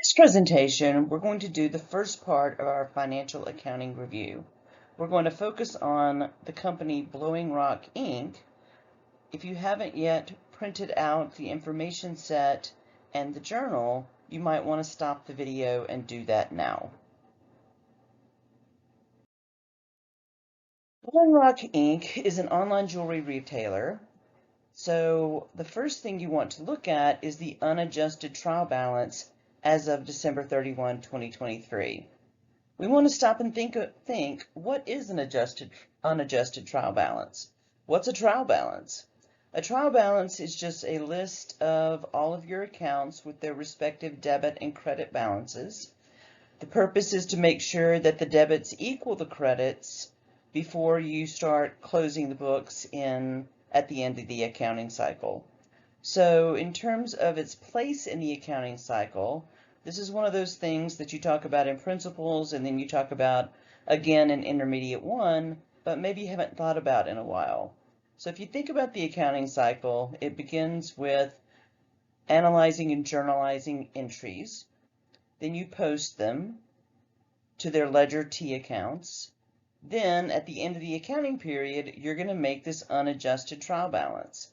This presentation, we're going to do the first part of our financial accounting review. We're going to focus on the company Blowing Rock, Inc. If you haven't yet printed out the information set and the journal, you might want to stop the video and do that now. Blowing Rock, Inc. is an online jewelry retailer. So the first thing you want to look at is the unadjusted trial balance as of December 31, 2023. We want to stop and think, what is an unadjusted trial balance? What's a trial balance? A trial balance is just a list of all of your accounts with their respective debit and credit balances. The purpose is to make sure that the debits equal the credits before you start closing the books at the end of the accounting cycle. So in terms of its place in the accounting cycle, this is one of those things that you talk about in principles and then you talk about again in intermediate one, but maybe you haven't thought about in a while. So if you think about the accounting cycle, it begins with analyzing and journalizing entries. Then you post them to their Ledger T accounts. Then at the end of the accounting period, you're going to make this unadjusted trial balance.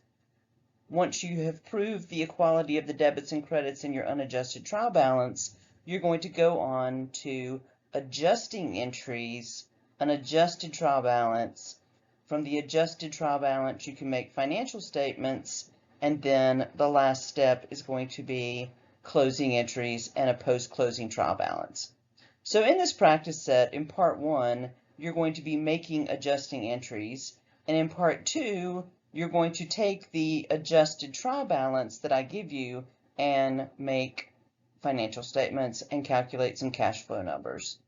Once you have proved the equality of the debits and credits in your unadjusted trial balance, you're going to go on to adjusting entries, an adjusted trial balance. From the adjusted trial balance, you can make financial statements, and then the last step is going to be closing entries and a post-closing trial balance. So in this practice set, in part one, you're going to be making adjusting entries, and in part two, you're going to take the adjusted trial balance that I give you and make financial statements and calculate some cash flow numbers.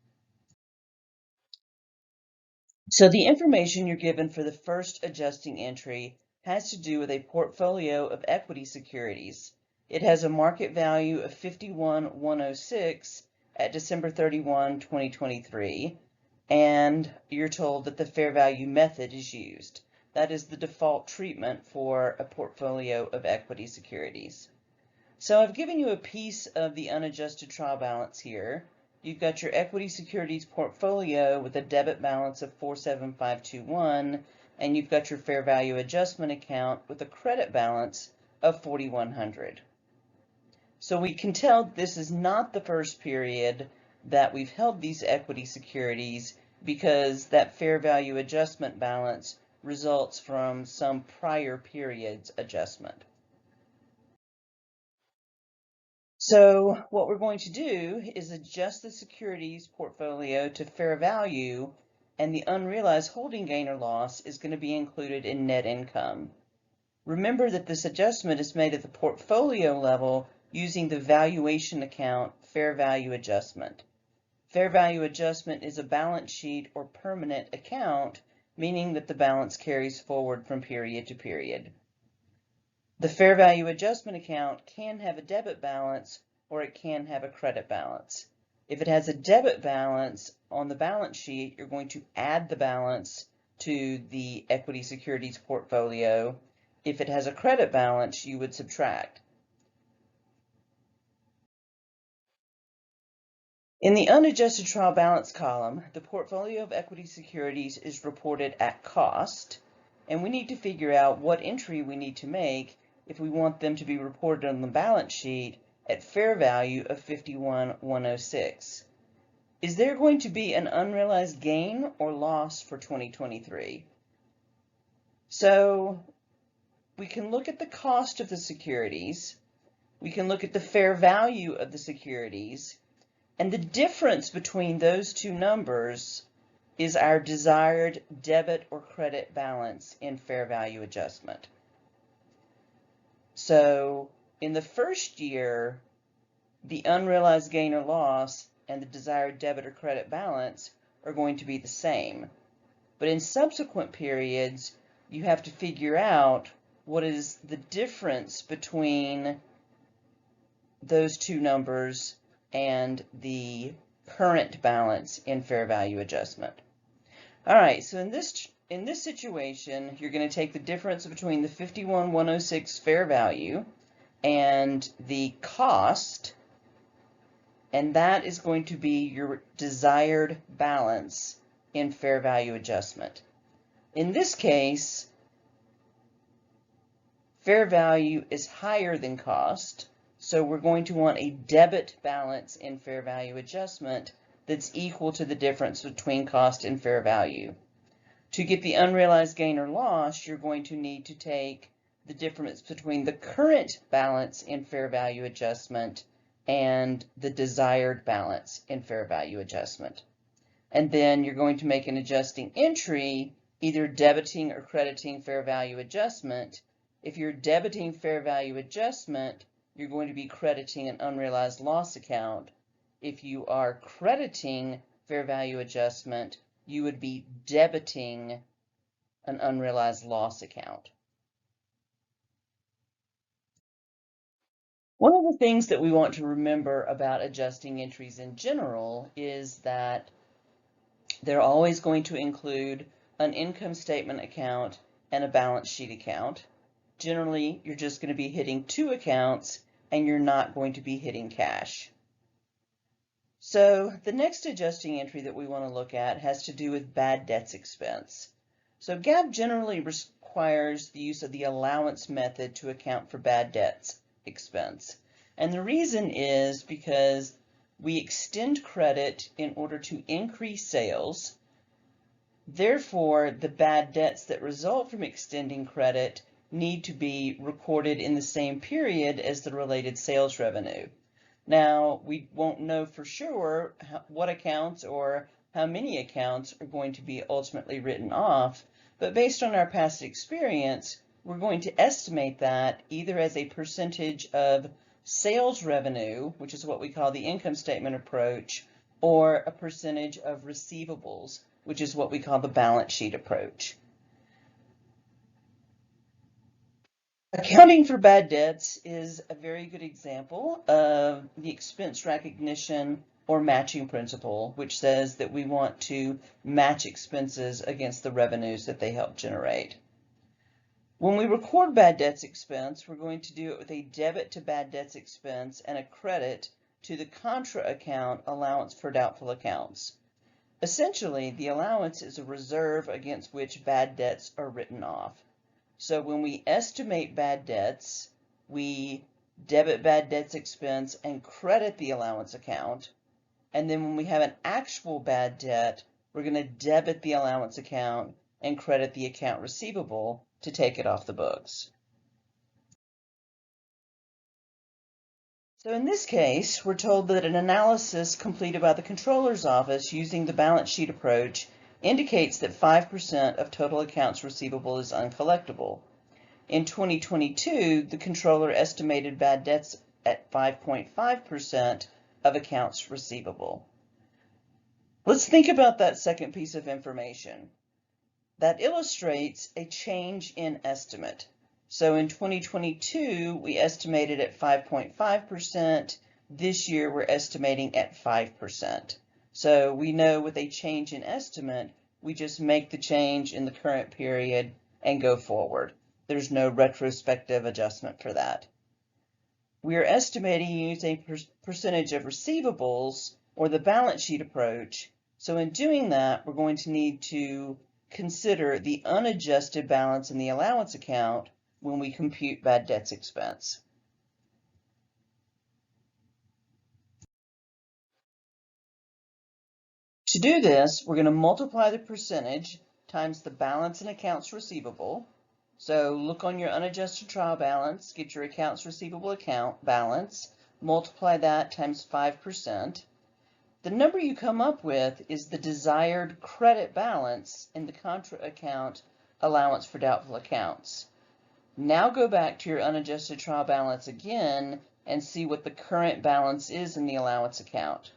So the information you're given for the first adjusting entry has to do with a portfolio of equity securities. It has a market value of $51,106 at December 31, 2023, and you're told that the fair value method is used. That is the default treatment for a portfolio of equity securities. So I've given you a piece of the unadjusted trial balance here. You've got your equity securities portfolio with a debit balance of 47521, and you've got your fair value adjustment account with a credit balance of 4100. So we can tell this is not the first period that we've held these equity securities because that fair value adjustment balance results from some prior period's adjustment. So what we're going to do is adjust the securities portfolio to fair value, and the unrealized holding gain or loss is going to be included in net income. Remember that this adjustment is made at the portfolio level using the valuation account fair value adjustment. Fair value adjustment is a balance sheet or permanent account, meaning that the balance carries forward from period to period. The fair value adjustment account can have a debit balance or it can have a credit balance. If it has a debit balance on the balance sheet, you're going to add the balance to the equity securities portfolio. If it has a credit balance, you would subtract. In the unadjusted trial balance column, the portfolio of equity securities is reported at cost, and we need to figure out what entry we need to make if we want them to be reported on the balance sheet at fair value of $51,106. Is there going to be an unrealized gain or loss for 2023? So we can look at the cost of the securities, we can look at the fair value of the securities, and the difference between those two numbers is our desired debit or credit balance in fair value adjustment. So in the first year, the unrealized gain or loss and the desired debit or credit balance are going to be the same. But in subsequent periods, you have to figure out what is the difference between those two numbers and the current balance in fair value adjustment. All right, so in this situation, you're going to take the difference between the 51,106 fair value and the cost and that is going to be your desired balance in fair value adjustment. In this case, fair value is higher than cost, so we're going to want a debit balance in fair value adjustment that's equal to the difference between cost and fair value. To get the unrealized gain or loss, you're going to need to take the difference between the current balance in fair value adjustment and the desired balance in fair value adjustment. And then you're going to make an adjusting entry, either debiting or crediting fair value adjustment. If you're debiting fair value adjustment, you're going to be crediting an unrealized loss account. If you are crediting fair value adjustment, you would be debiting an unrealized loss account. One of the things that we want to remember about adjusting entries in general is that they're always going to include an income statement account and a balance sheet account. Generally, you're just going to be hitting two accounts and you're not going to be hitting cash. So the next adjusting entry that we want to look at has to do with bad debts expense. So GAAP generally requires the use of the allowance method to account for bad debts expense. And the reason is because we extend credit in order to increase sales. Therefore, the bad debts that result from extending credit need to be recorded in the same period as the related sales revenue. Now, we won't know for sure what accounts or how many accounts are going to be ultimately written off, but based on our past experience, we're going to estimate that either as a percentage of sales revenue, which is what we call the income statement approach, or a percentage of receivables, which is what we call the balance sheet approach. Accounting for bad debts is a very good example of the expense recognition or matching principle, which says that we want to match expenses against the revenues that they help generate. When we record bad debts expense, we're going to do it with a debit to bad debts expense and a credit to the contra account allowance for doubtful accounts. Essentially, the allowance is a reserve against which bad debts are written off. So when we estimate bad debts, we debit bad debts expense and credit the allowance account. And then when we have an actual bad debt, we're going to debit the allowance account and credit the account receivable to take it off the books. So in this case, we're told that an analysis completed by the controller's office using the balance sheet approach indicates that 5% of total accounts receivable is uncollectible. In 2022, the controller estimated bad debts at 5.5% of accounts receivable. Let's think about that second piece of information. That illustrates a change in estimate. So in 2022, we estimated at 5.5%. This year, we're estimating at 5%. So we know with a change in estimate, we just make the change in the current period and go forward. There's no retrospective adjustment for that. We are estimating using a percentage of receivables or the balance sheet approach. So in doing that, we're going to need to consider the unadjusted balance in the allowance account when we compute bad debts expense. To do this, we're going to multiply the percentage times the balance in accounts receivable. So look on your unadjusted trial balance, get your accounts receivable account balance, multiply that times 5%. The number you come up with is the desired credit balance in the contra account allowance for doubtful accounts. Now go back to your unadjusted trial balance again and see what the current balance is in the allowance account.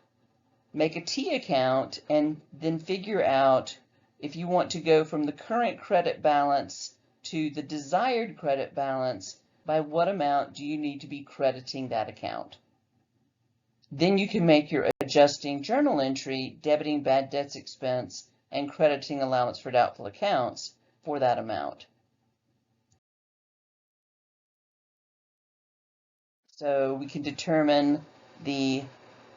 Make a T account and then figure out if you want to go from the current credit balance to the desired credit balance, by what amount do you need to be crediting that account? Then you can make your adjusting journal entry, debiting bad debts expense and crediting allowance for doubtful accounts for that amount. So we can determine the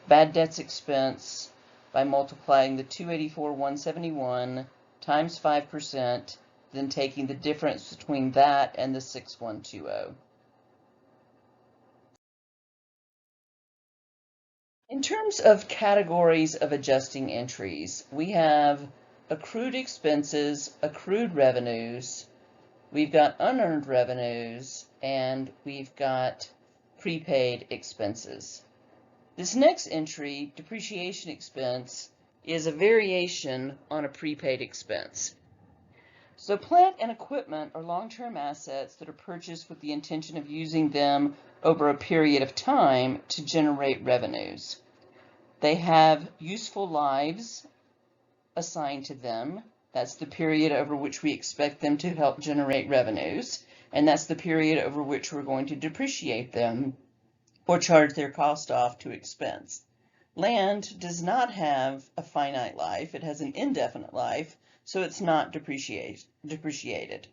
bad debts expense by multiplying the 284,171 times 5%, then taking the difference between that and the 6120. In terms of categories of adjusting entries, we have accrued expenses, accrued revenues, we've got unearned revenues, and we've got prepaid expenses. This next entry, depreciation expense, is a variation on a prepaid expense. So plant and equipment are long-term assets that are purchased with the intention of using them over a period of time to generate revenues. They have useful lives assigned to them. That's the period over which we expect them to help generate revenues, and that's the period over which we're going to depreciate them or charge their cost off to expense. Land does not have a finite life. It has an indefinite life, so it's not depreciated.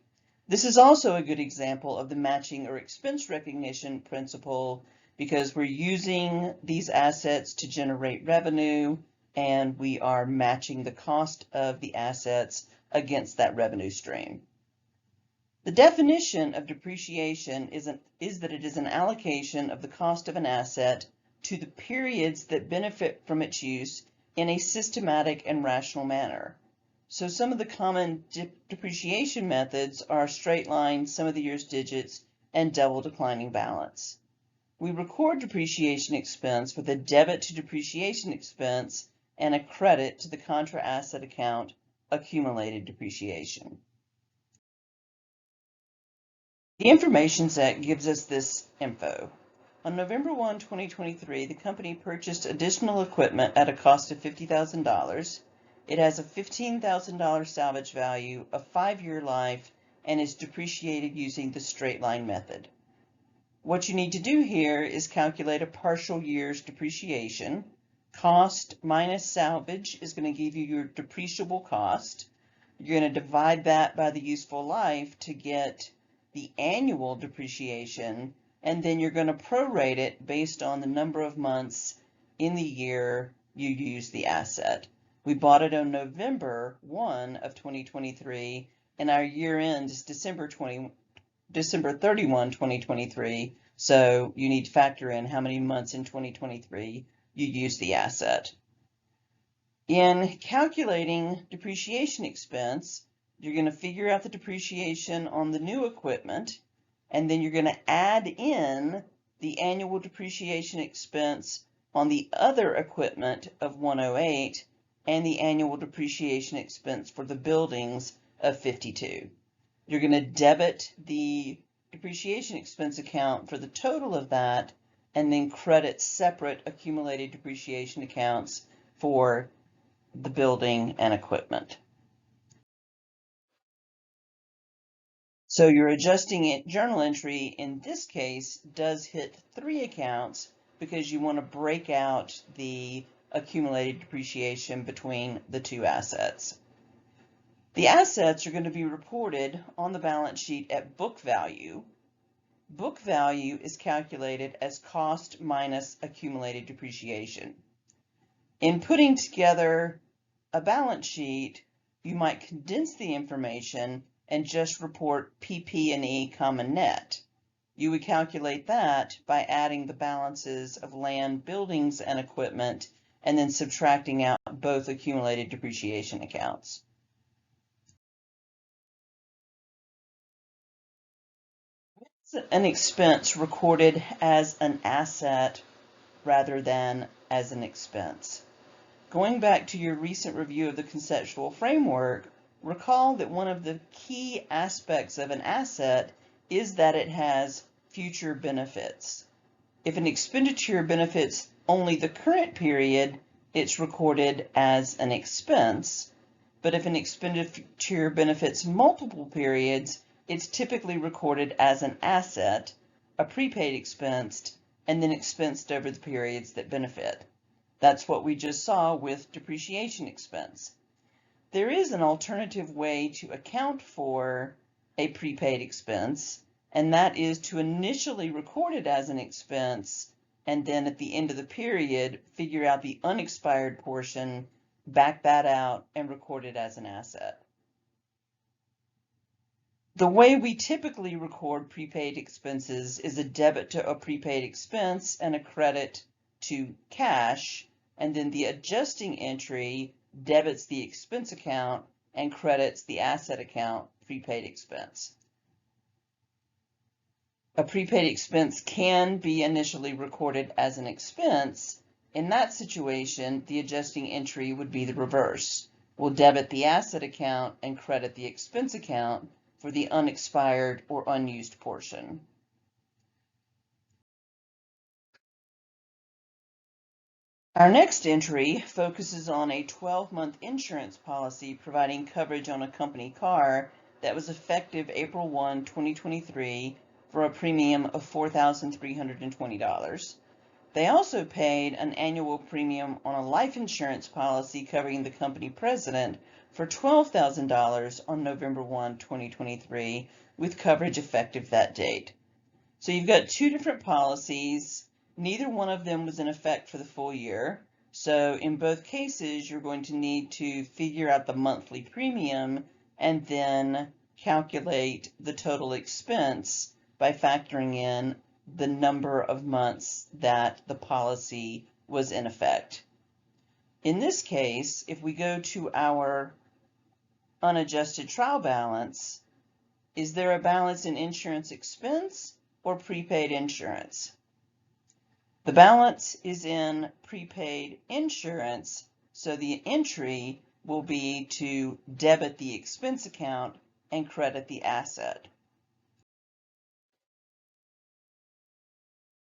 This is also a good example of the matching or expense recognition principle because we're using these assets to generate revenue and we are matching the cost of the assets against that revenue stream. The definition of depreciation is that it is an allocation of the cost of an asset to the periods that benefit from its use in a systematic and rational manner. So some of the common depreciation methods are straight line, sum of the year's digits, and double declining balance. We record depreciation expense with a debit to depreciation expense and a credit to the contra asset account, accumulated depreciation. The information set gives us this info. On November 1, 2023, the company purchased additional equipment at a cost of $50,000. It has a $15,000 salvage value, a 5-year life, and is depreciated using the straight line method. What you need to do here is calculate a partial year's depreciation. Cost minus salvage is going to give you your depreciable cost. You're going to divide that by the useful life to get the annual depreciation, and then you're going to prorate it based on the number of months in the year you use the asset. We bought it on November 1 of 2023, and our year end is December 31, 2023, so you need to factor in how many months in 2023 you use the asset. In calculating depreciation expense, you're going to figure out the depreciation on the new equipment, and then you're going to add in the annual depreciation expense on the other equipment of 108 and the annual depreciation expense for the buildings of 52. You're going to debit the depreciation expense account for the total of that and then credit separate accumulated depreciation accounts for the building and equipment. So your adjusting journal entry in this case does hit 3 accounts because you want to break out the accumulated depreciation between the two assets. The assets are going to be reported on the balance sheet at book value. Book value is calculated as cost minus accumulated depreciation. In putting together a balance sheet, you might condense the information and just report PP&E common net. You would calculate that by adding the balances of land, buildings, and equipment, and then subtracting out both accumulated depreciation accounts. An expense recorded as an asset rather than as an expense. Going back to your recent review of the conceptual framework, recall that one of the key aspects of an asset is that it has future benefits. If an expenditure benefits only the current period, it's recorded as an expense, but if an expenditure benefits multiple periods, it's typically recorded as an asset, a prepaid expense, and then expensed over the periods that benefit. That's what we just saw with depreciation expense. There is an alternative way to account for a prepaid expense, and that is to initially record it as an expense and then at the end of the period, figure out the unexpired portion, back that out, and record it as an asset. The way we typically record prepaid expenses is a debit to a prepaid expense and a credit to cash, and then the adjusting entry debits the expense account and credits the asset account prepaid expense. A prepaid expense can be initially recorded as an expense. In that situation, the adjusting entry would be the reverse. We'll debit the asset account and credit the expense account for the unexpired or unused portion. Our next entry focuses on a 12-month insurance policy providing coverage on a company car that was effective April 1, 2023 for a premium of $4,320. They also paid an annual premium on a life insurance policy covering the company president for $12,000 on November 1, 2023, with coverage effective that date. So you've got two different policies. Neither one of them was in effect for the full year. So in both cases, you're going to need to figure out the monthly premium and then calculate the total expense by factoring in the number of months that the policy was in effect. In this case, if we go to our unadjusted trial balance, is there a balance in insurance expense or prepaid insurance? The balance is in prepaid insurance, so the entry will be to debit the expense account and credit the asset.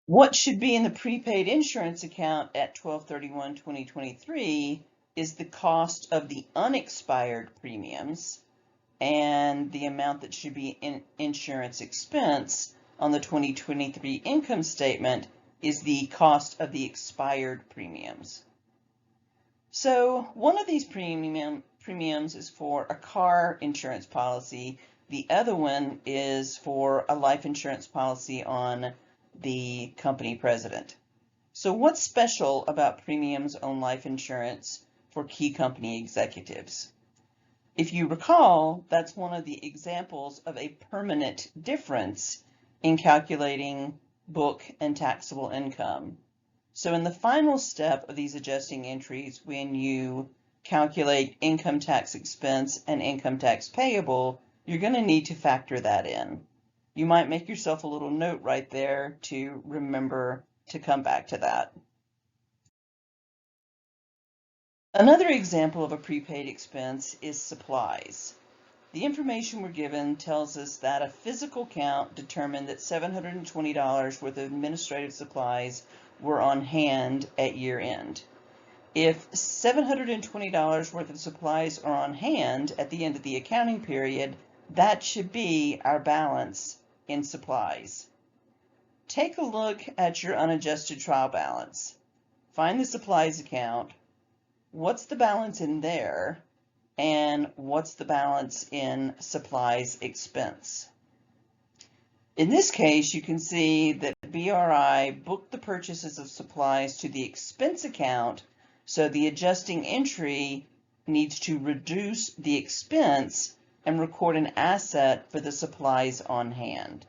What should be in the prepaid insurance account at 12/31/2023 is the cost of the unexpired premiums, and the amount that should be in insurance expense on the 2023 income statement is the cost of the expired premiums. So one of these premiums is for a car insurance policy. The other one is for a life insurance policy on the company president. So what's special about premiums on life insurance for key company executives? If you recall, that's one of the examples of a permanent difference in calculating book and taxable income. So in the final step of these adjusting entries, when you calculate income tax expense and income tax payable, you're going to need to factor that in. You might make yourself a little note right there to remember to come back to that. Another example of a prepaid expense is supplies. The information we're given tells us that a physical count determined that $720 worth of administrative supplies were on hand at year end. If $720 worth of supplies are on hand at the end of the accounting period, that should be our balance in supplies. Take a look at your unadjusted trial balance. Find the supplies account. What's the balance in there? And what's the balance in supplies expense? In this case, you can see that BRI booked the purchases of supplies to the expense account, so the adjusting entry needs to reduce the expense and record an asset for the supplies on hand.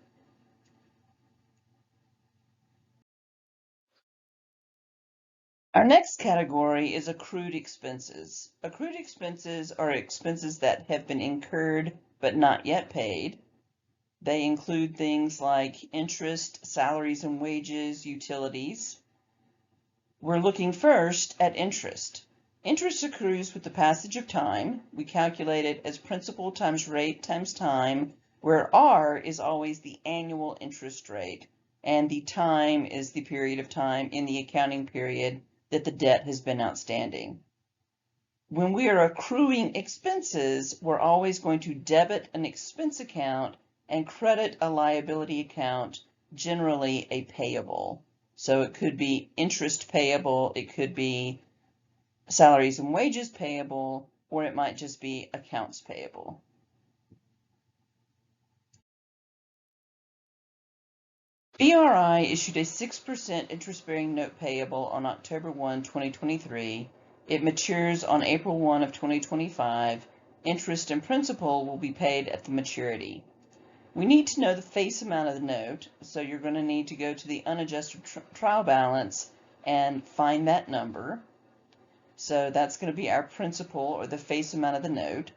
Our next category is accrued expenses. Accrued expenses are expenses that have been incurred but not yet paid. They include things like interest, salaries and wages, utilities. We're looking first at interest. Interest accrues with the passage of time. We calculate it as principal times rate times time, where R is always the annual interest rate, and the time is the period of time in the accounting period that the debt has been outstanding. When we are accruing expenses, we're always going to debit an expense account and credit a liability account, generally a payable. So it could be interest payable, it could be salaries and wages payable, or it might just be accounts payable. BRI issued a 6% interest-bearing note payable on October 1, 2023. It matures on April 1 of 2025. Interest and principal will be paid at the maturity. We need to know the face amount of the note, so you're going to need to go to the unadjusted trial balance and find that number. So that's going to be our principal, or the face amount of the note.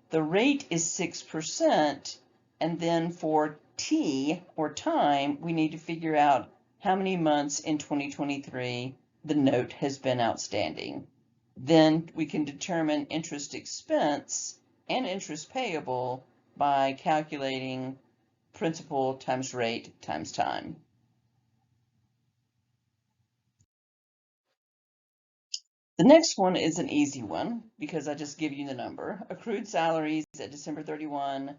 The rate is 6%, and then for T, or time, we need to figure out how many months in 2023 the note has been outstanding. Then we can determine interest expense and interest payable by calculating principal times rate times time. The next one is an easy one because I just give you the number. Accrued salaries at December 31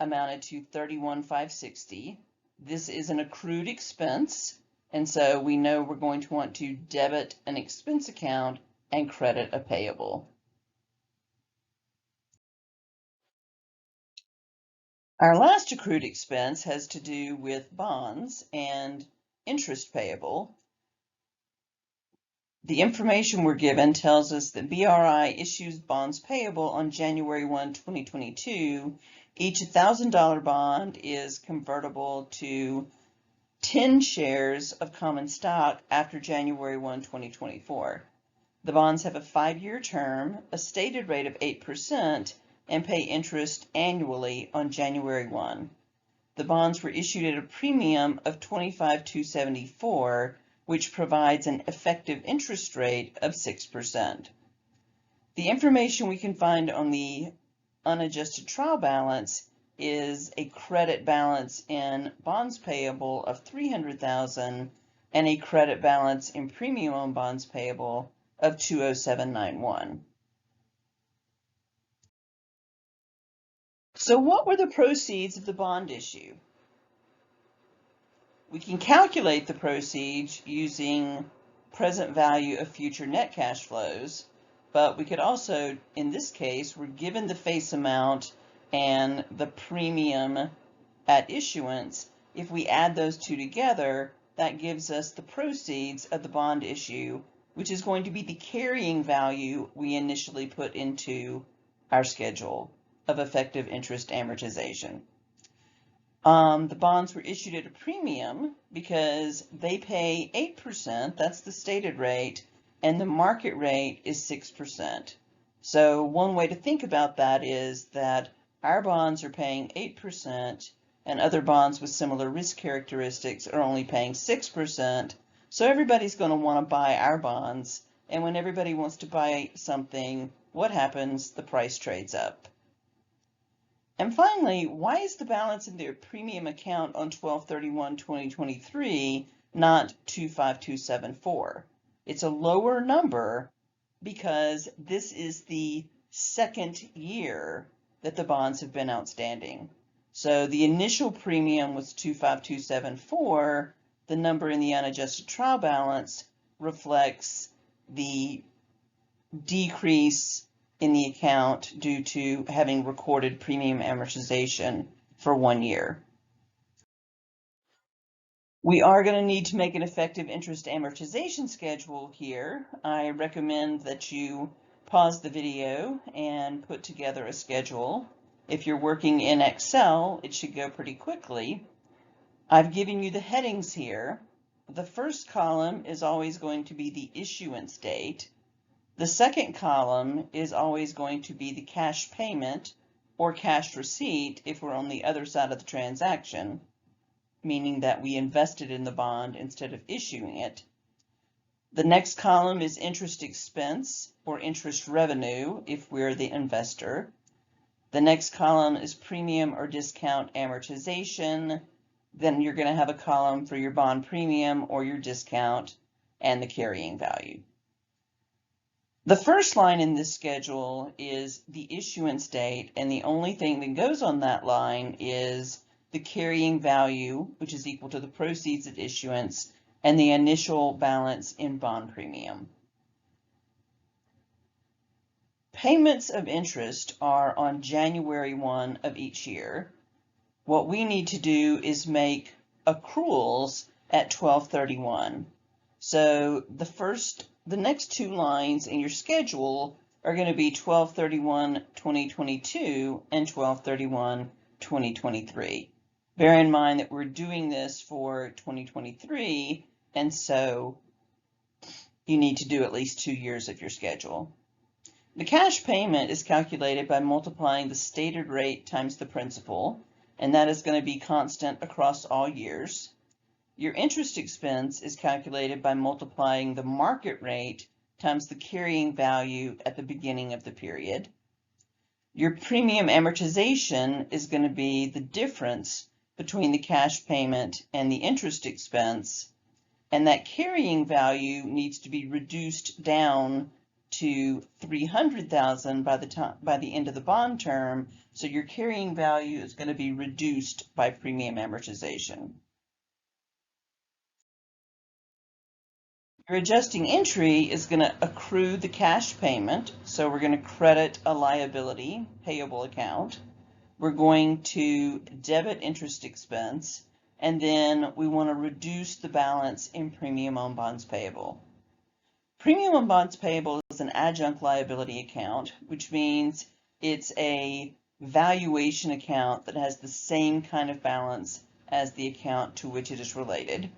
amounted to $31,560. This is an accrued expense, and so we know we're going to want to debit an expense account and credit a payable. Our last accrued expense has to do with bonds and interest payable. The information we're given tells us that BRI issues bonds payable on January 1, 2022. Each $1,000 bond is convertible to 10 shares of common stock after January 1, 2024. The bonds have a 5-year term, a stated rate of 8%, and pay interest annually on January 1. The bonds were issued at a premium of $25,274, which provides an effective interest rate of 6%. The information we can find on the unadjusted trial balance is a credit balance in bonds payable of $300,000 and a credit balance in premium on bonds payable of $207,991. So what were the proceeds of the bond issue? We can calculate the proceeds using present value of future net cash flows, but we could also, in this case, we're given the face amount and the premium at issuance. If we add those two together, that gives us the proceeds of the bond issue, which is going to be the carrying value we initially put into our schedule of effective interest amortization. The bonds were issued at a premium because they pay 8%, that's the stated rate, and the market rate is 6%. So one way to think about that is that our bonds are paying 8%, and other bonds with similar risk characteristics are only paying 6%. So everybody's going to want to buy our bonds, and when everybody wants to buy something, what happens? The price trades up. And finally, why is the balance in their premium account on 12/31/2023 not 25274? It's a lower number because this is the second year that the bonds have been outstanding. So the initial premium was 25274. The number in the unadjusted trial balance reflects the decrease in the account due to having recorded premium amortization for 1 year. We are going to need to make an effective interest amortization schedule here. I recommend that you pause the video and put together a schedule. If you're working in Excel, it should go pretty quickly. I've given you the headings here. The first column is always going to be the issuance date. The second column is always going to be the cash payment or cash receipt if we're on the other side of the transaction, meaning that we invested in the bond instead of issuing it. The next column is interest expense or interest revenue if we're the investor. The next column is premium or discount amortization. Then you're going to have a column for your bond premium or your discount and the carrying value. The first line in this schedule is the issuance date, and the only thing that goes on that line is the carrying value, which is equal to the proceeds at issuance, and the initial balance in bond premium. Payments of interest are on January 1 of each year. What we need to do is make accruals at 12/31. So the next two lines in your schedule are going to be 12/31/2022 and 12/31/2023. Bear in mind that we're doing this for 2023, and so you need to do at least 2 years of your schedule. The cash payment is calculated by multiplying the stated rate times the principal, and that is going to be constant across all years. Your interest expense is calculated by multiplying the market rate times the carrying value at the beginning of the period. Your premium amortization is going to be the difference between the cash payment and the interest expense, and that carrying value needs to be reduced down to $300,000 by the end of the bond term, so your carrying value is going to be reduced by premium amortization. Your adjusting entry is going to accrue the cash payment, so we're going to credit a liability payable account. We're going to debit interest expense, and then we want to reduce the balance in premium on bonds payable. Premium on bonds payable is an adjunct liability account, which means it's a valuation account that has the same kind of balance as the account to which it is related.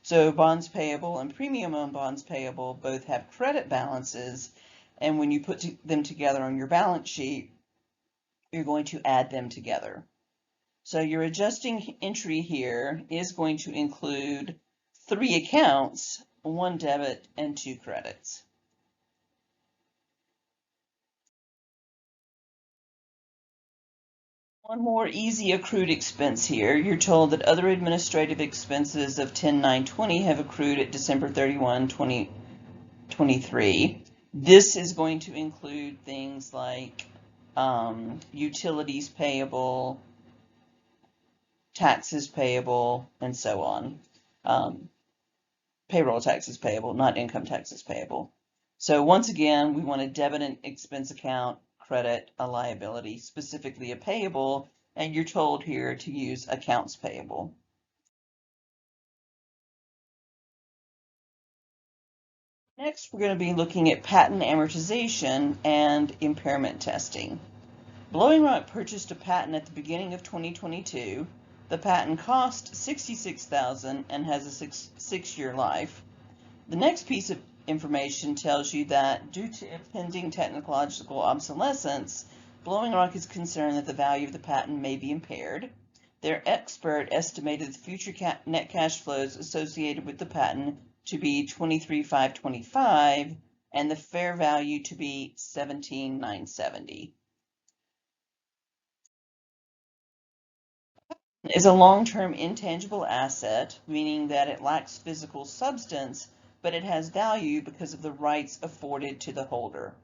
So bonds payable and premium on bonds payable both have credit balances, and when you put them together on your balance sheet, you're going to add them together. So your adjusting entry here is going to include 3 accounts, 1 debit and 2 credits. One more easy accrued expense here. You're told that other administrative expenses of 10/9/20 have accrued at December 31, 2023. This is going to include things like utilities payable, taxes payable, and so on. Payroll taxes payable, not income taxes payable. So once again, we want to debit an expense account, credit a liability, specifically a payable, and you're told here to use accounts payable. Next, we're going to be looking at patent amortization and impairment testing. Blowing Rock purchased a patent at the beginning of 2022. The patent cost $66,000 and has a 6-year life. The next piece of information tells you that due to impending technological obsolescence, Blowing Rock is concerned that the value of the patent may be impaired. Their expert estimated the future net cash flows associated with the patent to be $23,525 and the fair value to be $17,970. Is a long-term intangible asset, meaning that it lacks physical substance, but it has value because of the rights afforded to the holder.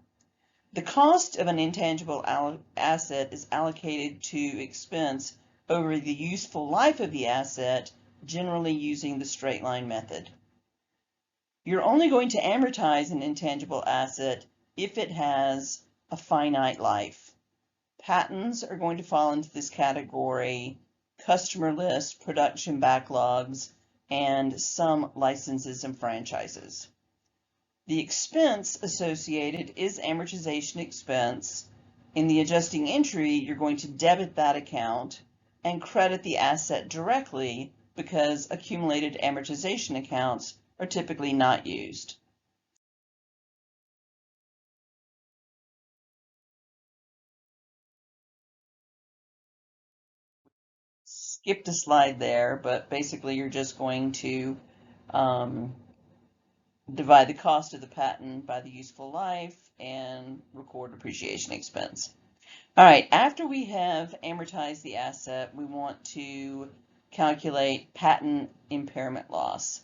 The cost of an intangible asset is allocated to expense over the useful life of the asset, generally using the straight line method. You're only going to amortize an intangible asset if it has a finite life. Patents are going to fall into this category, customer lists, production backlogs, and some licenses and franchises. The expense associated is amortization expense. In the adjusting entry, you're going to debit that account and credit the asset directly because accumulated amortization accounts are typically not used. Skipped a slide there, but basically you're just going to divide the cost of the patent by the useful life and record depreciation expense. All right, after we have amortized the asset, we want to calculate patent impairment loss.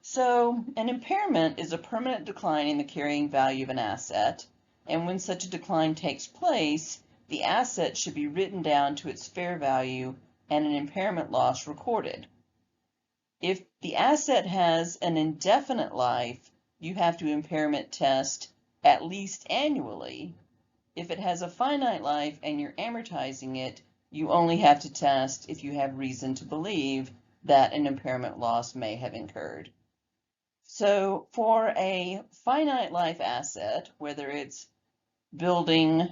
So an impairment is a permanent decline in the carrying value of an asset, and when such a decline takes place, the asset should be written down to its fair value and an impairment loss recorded. If the asset has an indefinite life, you have to impairment test at least annually. If it has a finite life and you're amortizing it, you only have to test if you have reason to believe that an impairment loss may have incurred. So for a finite life asset, whether it's building,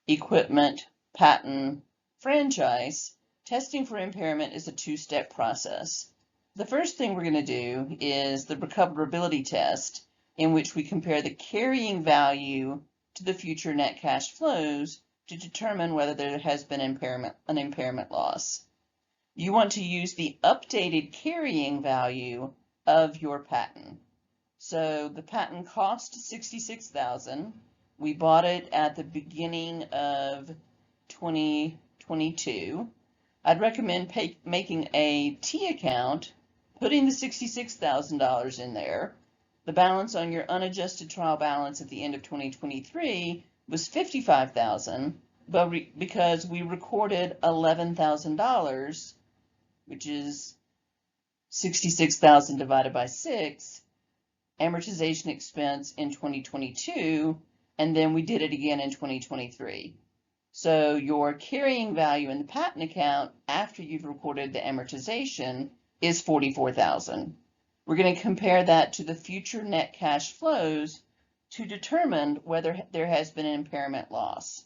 equipment, patent, franchise, testing for impairment is a two-step process. The first thing we're going to do is the recoverability test, in which we compare the carrying value to the future net cash flows to determine whether there has been an impairment loss. You want to use the updated carrying value of your patent. So the patent cost $66,000. We bought it at the beginning of 2022. I'd recommend making a T account, putting the $66,000 in there. The balance on your unadjusted trial balance at the end of 2023 was $55,000, but because we recorded $11,000, which is 66,000 divided by 6, amortization expense in 2022, and then we did it again in 2023. So your carrying value in the patent account after you've recorded the amortization is $44,000. We're going to compare that to the future net cash flows to determine whether there has been an impairment loss.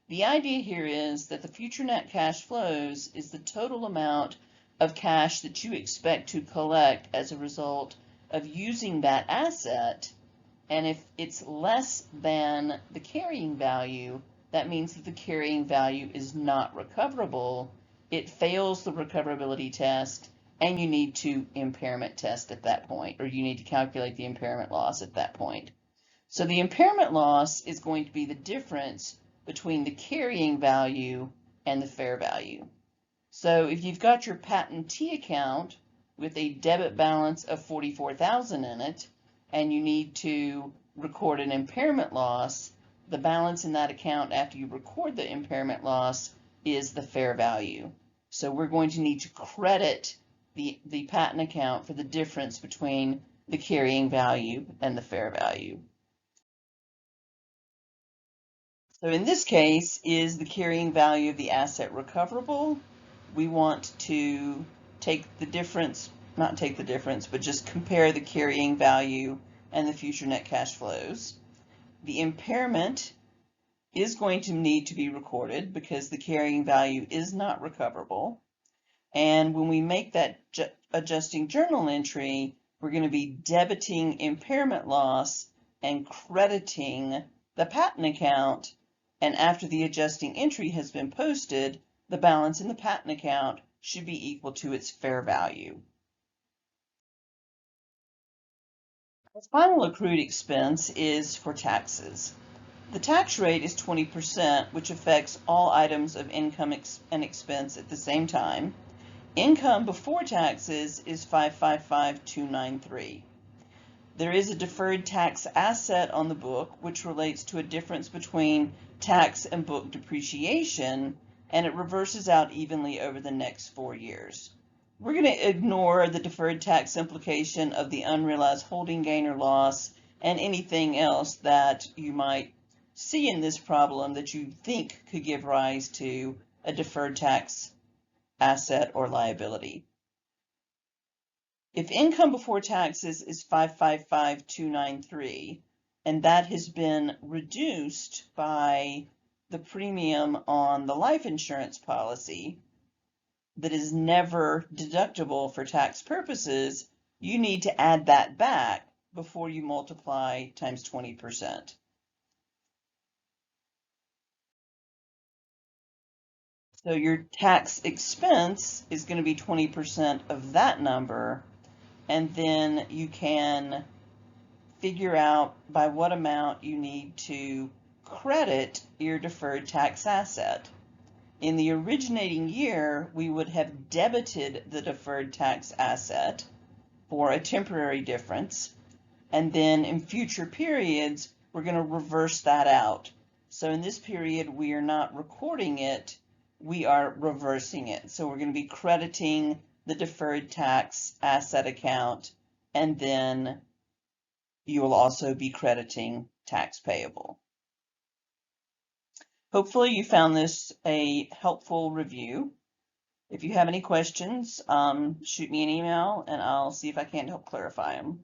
The idea here is that the future net cash flows is the total amount of cash that you expect to collect as a result of using that asset, and if it's less than the carrying value, that means that the carrying value is not recoverable. It fails the recoverability test, and you need to impairment test at that point, or you need to calculate the impairment loss at that point. So the impairment loss is going to be the difference between the carrying value and the fair value. So if you've got your patentee account with a debit balance of $44,000 in it, and you need to record an impairment loss, the balance in that account after you record the impairment loss is the fair value. So we're going to need to credit the patent account for the difference between the carrying value and the fair value. So in this case, is the carrying value of the asset recoverable? We want to take the difference, not take the difference, but just compare the carrying value and the future net cash flows. The impairment is going to need to be recorded because the carrying value is not recoverable. And when we make that adjusting journal entry, we're going to be debiting impairment loss and crediting the patent account. And after the adjusting entry has been posted, the balance in the patent account should be equal to its fair value. The final accrued expense is for taxes. The tax rate is 20%, which affects all items of income and expense at the same time. Income before taxes is $555,293. There is a deferred tax asset on the book, which relates to a difference between tax and book depreciation, and it reverses out evenly over the next 4 years. We're going to ignore the deferred tax implication of the unrealized holding gain or loss and anything else that you might see in this problem that you think could give rise to a deferred tax asset or liability. If income before taxes is $555,293, and that has been reduced by the premium on the life insurance policy that is never deductible for tax purposes, you need to add that back before you multiply times 20%. So your tax expense is going to be 20% of that number, and then you can figure out by what amount you need to credit your deferred tax asset. In the originating year, we would have debited the deferred tax asset for a temporary difference, and then in future periods, we're going to reverse that out. So in this period, we are not recording it, we are reversing it. So we're going to be crediting the deferred tax asset account, and then you will also be crediting tax payable. Hopefully you found this a helpful review. If you have any questions, shoot me an email and I'll see if I can't help clarify them.